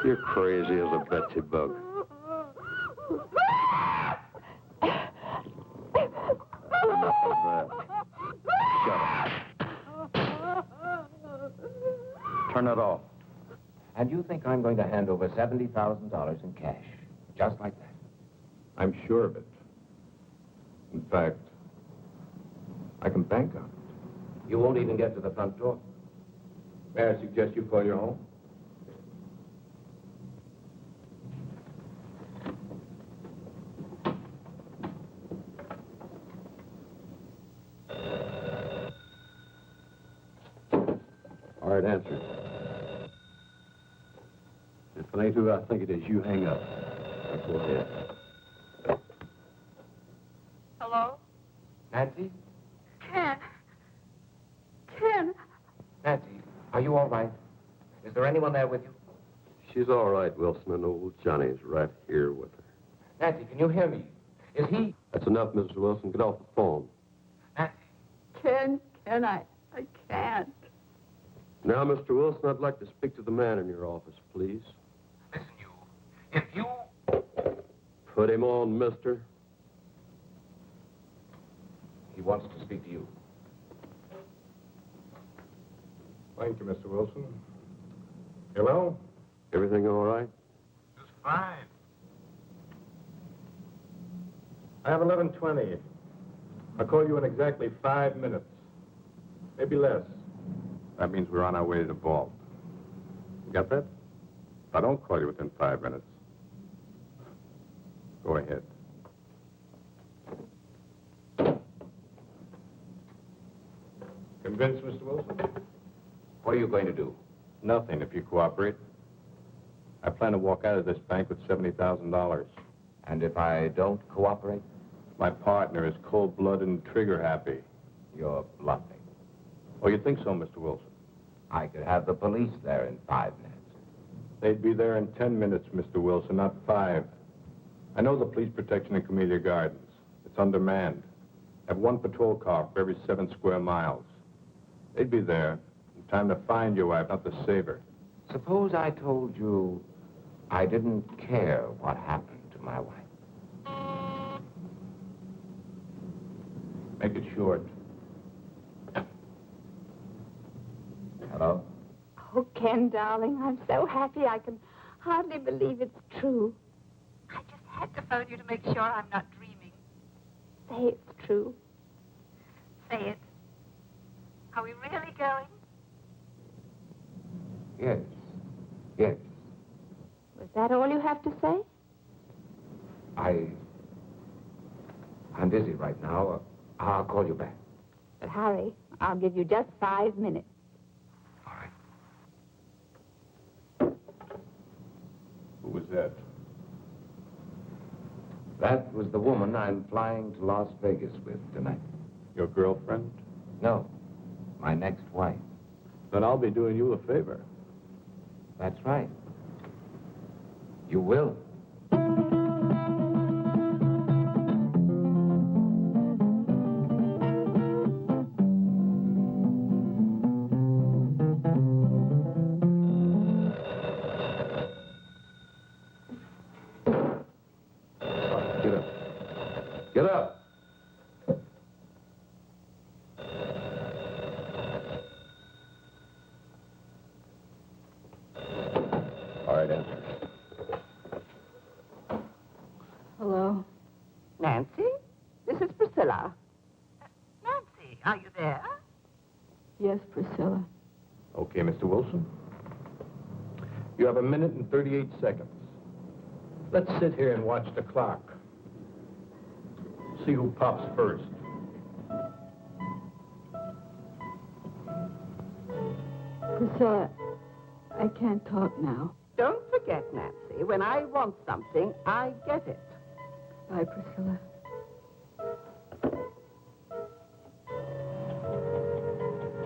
You're crazy as a Betsy bug. Enough of that. Shut up. Turn it off. And you think I'm going to hand over $70,000 in cash, just like that? I'm sure of it. In fact, I can bank on it. You won't even get to the front door. May I suggest you call your home? All right, answer. If it ain't who I think it is, you hang up. Now, go ahead. Hello? Nancy? Ken. Nancy, are you all right? Is there anyone there with you? She's all right, Wilson, and old Johnny's right here with her. Nancy, can you hear me? Is he... That's enough, Mrs. Wilson. Get off the phone. Nancy? Ken, I can't. Now, Mr. Wilson, I'd like to speak to the man in your office, please. Listen, you. If you... Put him on, mister. He wants to speak to you. Thank you, Mr. Wilson. Hello? Everything all right? Just fine. I have 11:20. I'll call you in exactly 5 minutes. Maybe less. That means we're on our way to the vault. You got that? If I don't call you within 5 minutes, go ahead. Convinced, Mr. Wilson? What are you going to do? Nothing, if you cooperate. I plan to walk out of this bank with $70,000. And if I don't cooperate? My partner is cold-blooded and trigger-happy. You're bluffing. Oh, you think so, Mr. Wilson? I could have the police there in 5 minutes. They'd be there in 10 minutes, Mr. Wilson, not 5. I know the police protection in Camellia Gardens. It's undermanned. Have one patrol car for every 7 square miles. They'd be there in time to find your wife, not to save her. Suppose I told you I didn't care what happened to my wife. Make it short. Hello? Oh, Ken, darling, I'm so happy I can hardly believe it's true. I just had to phone you to make sure I'm not dreaming. Say it's true. Say it. Are we really going? Yes. Yes. Was that all you have to say? I'm busy right now. I'll call you back. But hurry. I'll give you just 5 minutes. All right. Who was that? That was the woman I'm flying to Las Vegas with tonight. Your girlfriend? No, my next wife. Then I'll be doing you a favor. That's right. You will. Get up. Get up. All right, answer. Hello? Nancy? This is Priscilla. Nancy, are you there? Yes, Priscilla. Okay, Mr. Wilson. You have 1 minute and 38 seconds. Let's sit here and watch the clock. See who pops first. Priscilla, I can't talk now. Don't forget, Nancy, when I want something, I get it. Bye, Priscilla.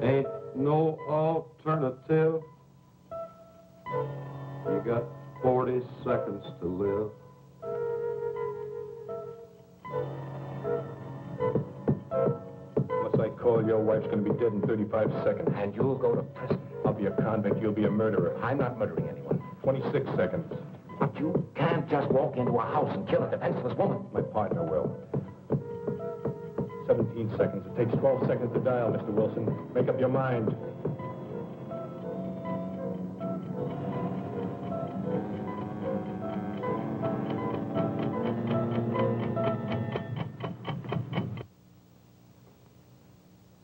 Ain't no alternative. You got 40 seconds to live. Unless I call, your wife's going to be dead in 35 seconds. And you'll go to prison. I'll be a convict. You'll be a murderer. I'm not murdering anyone. 26 seconds. But you can't just walk into a house and kill a defenseless woman. My partner will. 17 seconds. It takes 12 seconds to dial, Mr. Wilson. Make up your mind.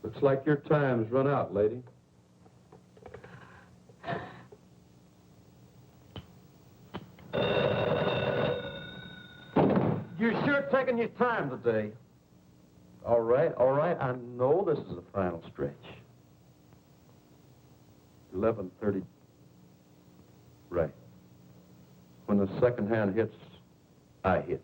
Looks like your time's run out, lady. You're sure taking your time today. All right. I know this is the final stretch. 11:30. Right. When the second hand hits, I hit.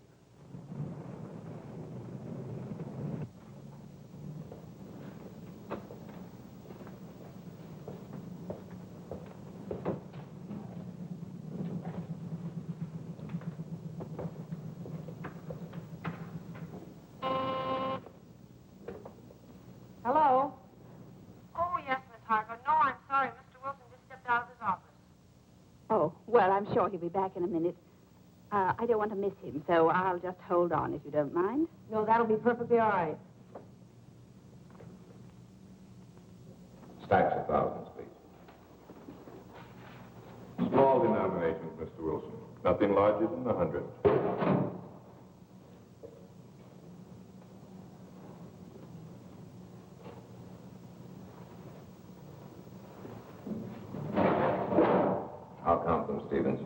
Hello? Oh, yes, Miss Harker. No, I'm sorry. Mr. Wilson just stepped out of his office. Oh, well, I'm sure he'll be back in a minute. I don't want to miss him, so I'll just hold on if you don't mind. No, that'll be perfectly all right. Stacks of thousands, please. Small denominations, Mr. Wilson. Nothing larger than 100. I'll count them, Stevens.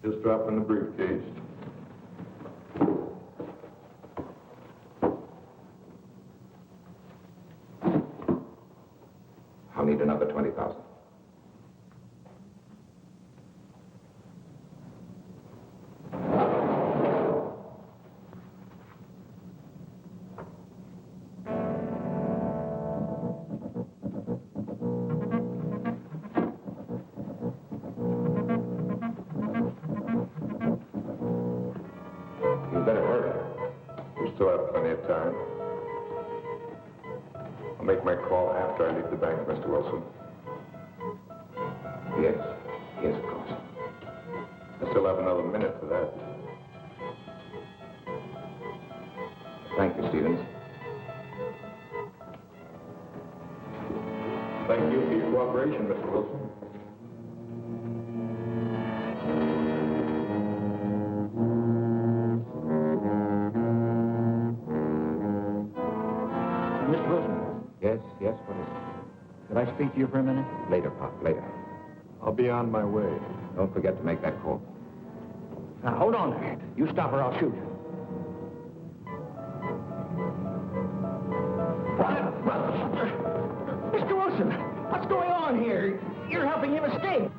Just drop in the briefcase. I'll need another 20,000. Still have plenty of time. I'll make my call after I leave the bank, Mr. Wilson. Yes, yes, of course. I still have another minute for that. Thank you, Stevens. Thank you for your cooperation, Mr. Wilson. Mr. Wilson, Yes, what is it? could I speak to you for a minute? Later, Pop, later. I'll be on my way. Don't forget to make that call. Now, hold on there. You stop or I'll shoot. Mr. Wilson, what's going on here? You're helping him escape.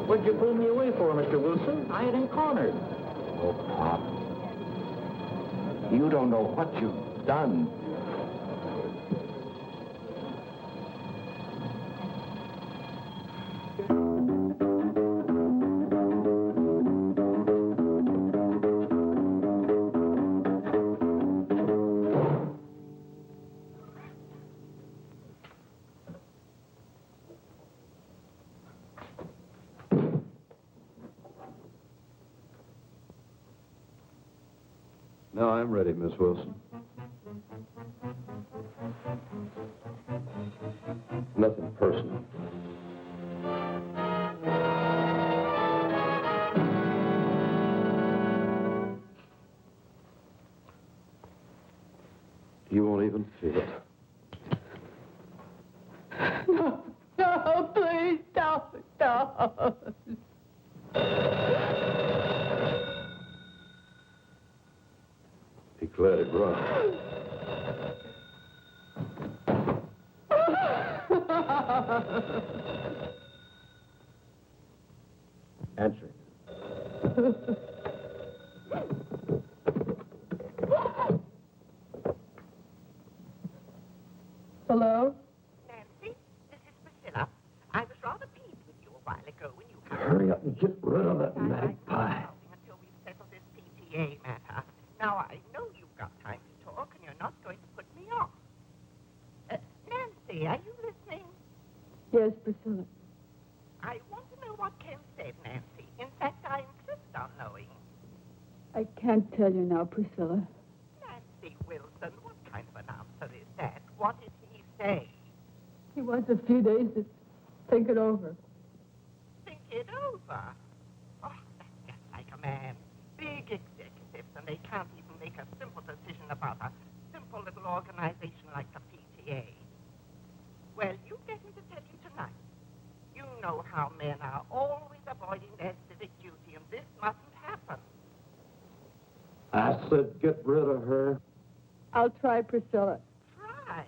What'd you pull me away for, Mr. Wilson? I had him cornered. Oh, Pop. You don't know what you've done. Now I'm ready, Miss Wilson. Nothing personal. You won't even feel it. No, please don't. He let it run. Answer it. Hello? Nancy, this is Priscilla. I was rather pleased with you a while ago when you... Hurry up and get rid of that magpie. Until we've settled this PTA matter. Now, I know you've got time to talk, and you're not going to put me off. Nancy, are you listening? Yes, Priscilla. I want to know what Ken said, Nancy. In fact, I insist on knowing. I can't tell you now, Priscilla. Nancy Wilson, what kind of an answer is that? What did he say? He wants a few days to think it over. Think it over? Oh, that's just like a man. Big executives, and they can't even make a simple decision about a simple little organization like the PTA. Well, you get him to tell you tonight. You know how men are always avoiding their civic duty, and this mustn't happen. I said get rid of her. I'll try, Priscilla. Try.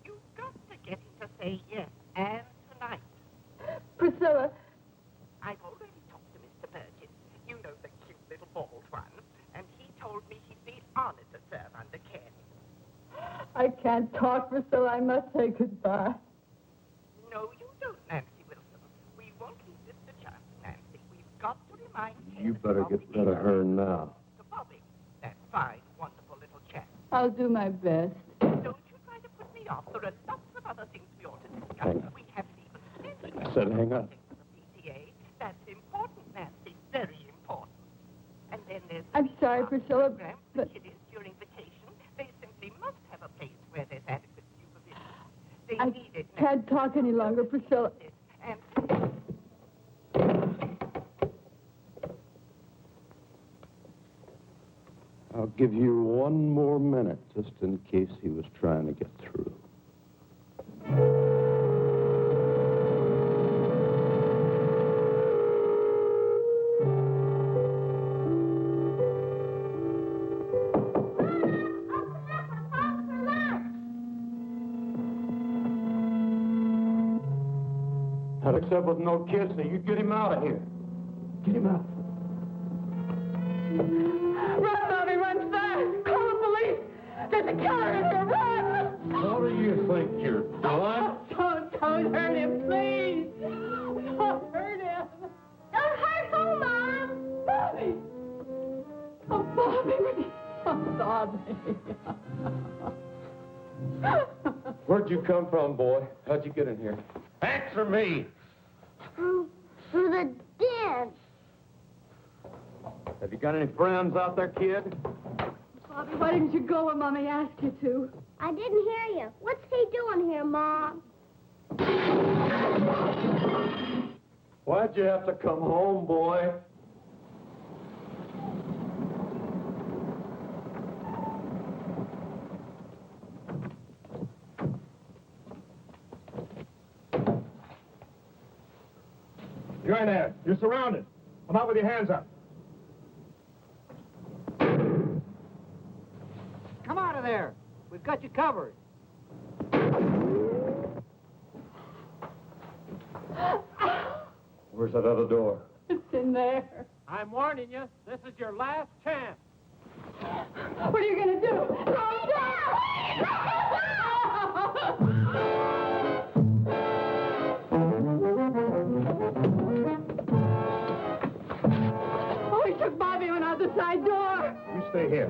You've got to get him to say yes, and tonight. Priscilla. I've already talked to Mr. Burgess. You know, the cute little bald one. And he told me he'd be honored to serve under Ken. I can't talk, Priscilla. I must say goodbye. No, you don't, Nancy Wilson. We won't leave this to chance, Nancy. We've got to remind Ken You better get rid of her now. to Bobby, that fine, wonderful little chap. I'll do my best. Don't you try to put me off. There are lots of other things we ought to discuss. Hang on. We haven't even mentioned I said hang on. PTA. That's important, Nancy. Very important. And then there's... I'm sorry, Priscilla, program for but kiddies during vacation. They simply must have a place where there's adequate supervision. They I need it. can't talk any longer, Priscilla. And I'll give you one more minute, just in case he was trying to get through. Except with no kids, so you get him out of here. Get him out. Run, Bobby, run fast! Call the police! There's a killer in here, run! What do you think you're doing? Don't hurt him, please! Don't hurt him! Don't hurt who, Mom? Bobby! Oh, Bobby! Oh, Bobby! Where'd you come from, boy? How'd you get in here? Answer me! Through the den. Have you got any friends out there, kid? Bobby, why didn't you go when Mommy asked you to? I didn't hear you. What's he doing here, Mom? Why'd you have to come home, boy? You're in there. You're surrounded. Come out with your hands up. Come out of there. We've got you covered. Where's that other door? It's in there. I'm warning you, this is your last chance. What are you going to do? Oh, he took Bobby and went out the side door. You stay here.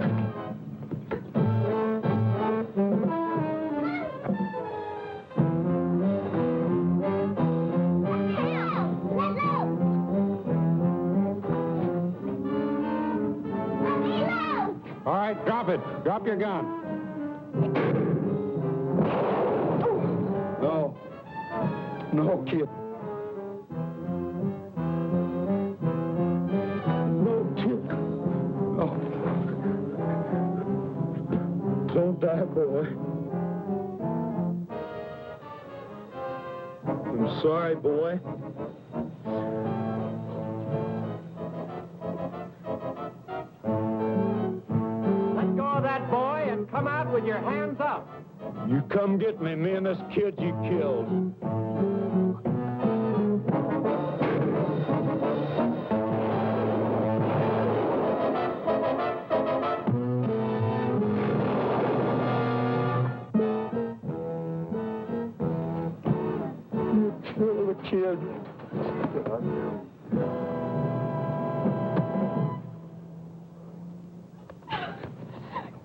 All right, drop it. Drop your gun. No. No, kid. No, kid. No. Don't die, boy. I'm sorry, boy. Let go of that boy and come out with your hands up. You come get me and this kid you killed. You killed the kid.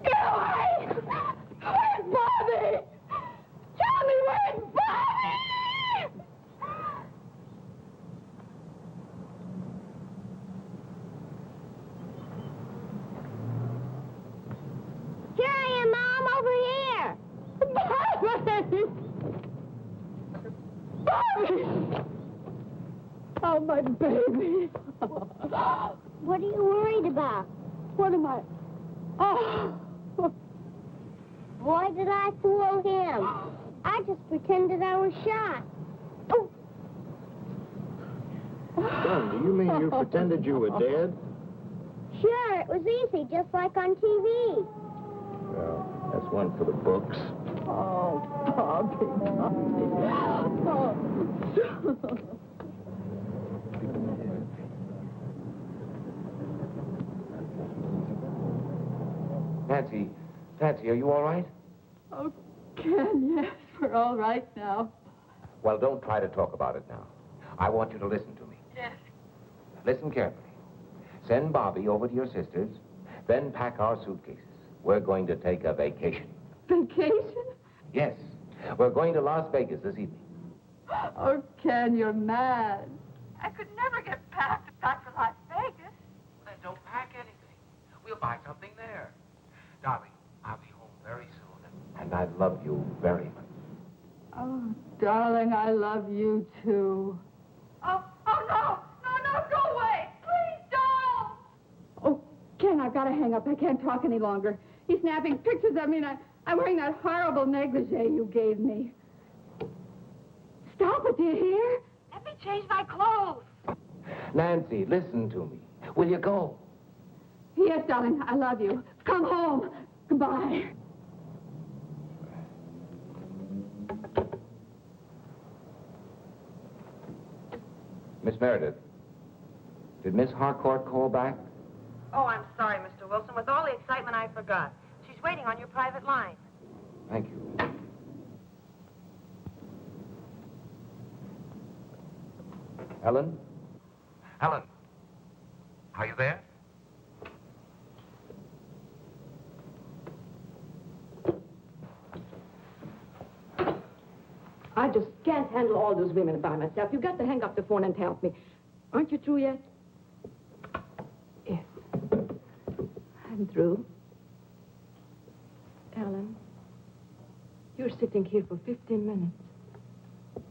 Get away! Where's Bobby? Tell me where's Bobby! Here I am, Mom, over here. Bobby! Bobby! Oh, my baby. What are you worried about? What am I? Oh. Why did I fool him? I just pretended I was shot. Oh, Son, do you mean you pretended you were dead? sure, it was easy, just like on TV. Well, that's one for the books. Oh, Bobby, Bobby. Nancy, are you all right? Oh, Ken, yes, we're all right now. Well, don't try to talk about it now. I want you to listen to me. Yes. Listen carefully. Send Bobby over to your sister's, then pack our suitcases. We're going to take a vacation. Vacation? Yes, we're going to Las Vegas this evening. Oh, Ken, you're mad. I could never get back for Las Vegas. Then don't pack anything. We'll buy something there. Darling, I'll be home very soon. And I love you very much. Oh, darling, I love you, too. Oh, no, go away. Please don't. Oh, Ken, I've got to hang up. I can't talk any longer. He's snapping pictures of me, and I'm wearing that horrible negligee you gave me. Stop it, do you hear? Let me change my clothes. Nancy, listen to me. Will you go? Yes, darling, I love you. Come home. Goodbye. Miss Meredith, did Miss Harcourt call back? Oh, I'm sorry, Mr. Wilson. With all the excitement, I forgot. She's waiting on your private line. Thank you. Ellen? Ellen, are you there? I just can't handle all those women by myself. You've got to hang up the phone and help me. Aren't you through yet? Yes. I'm through. Ellen, you're sitting here for 15 minutes.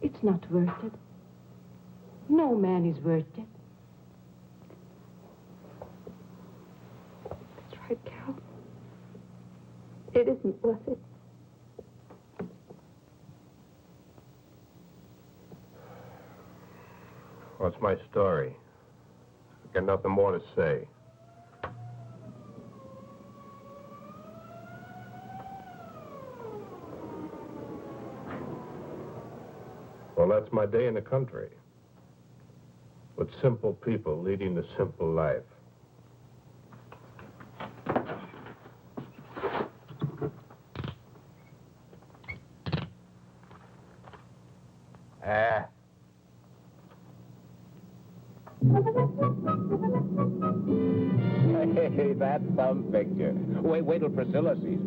It's not worth it. No man is worth it. That's right, Carol. It isn't worth it. What's my story? I've got nothing more to say. Well, that's my day in the country. With simple people leading the simple life. Hey, that's some picture. Wait till Priscilla sees it.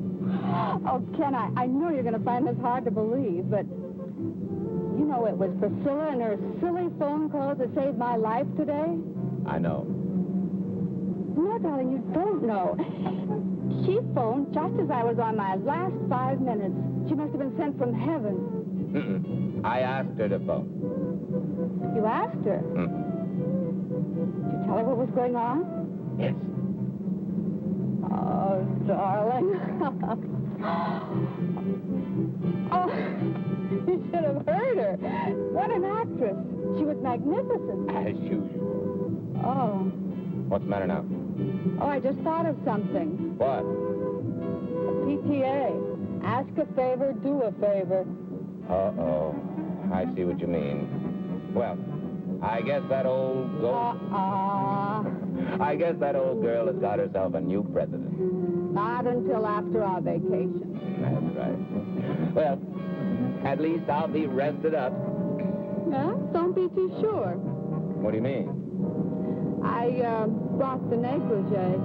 Oh, Ken, I know you're going to find this hard to believe, but you know it was Priscilla and her silly phone calls that saved my life today? I know. No, darling, you don't know. She phoned just as I was on my last 5 minutes. She must have been sent from heaven. Mm-mm. I asked her to phone. You asked her? Did you tell her what was going on? Yes. Oh, darling. Oh, you should have heard her. What an actress. She was magnificent. As usual. Oh. What's the matter now? Oh, I just thought of something. What? The PTA. Ask a favor, do a favor. Uh-oh. I see what you mean. Well, I guess that old I guess that old girl has got herself a new president. Not until after our vacation. That's right. Well, at least I'll be rested up. Yeah? Don't be too sure. What do you mean? I brought the negligee.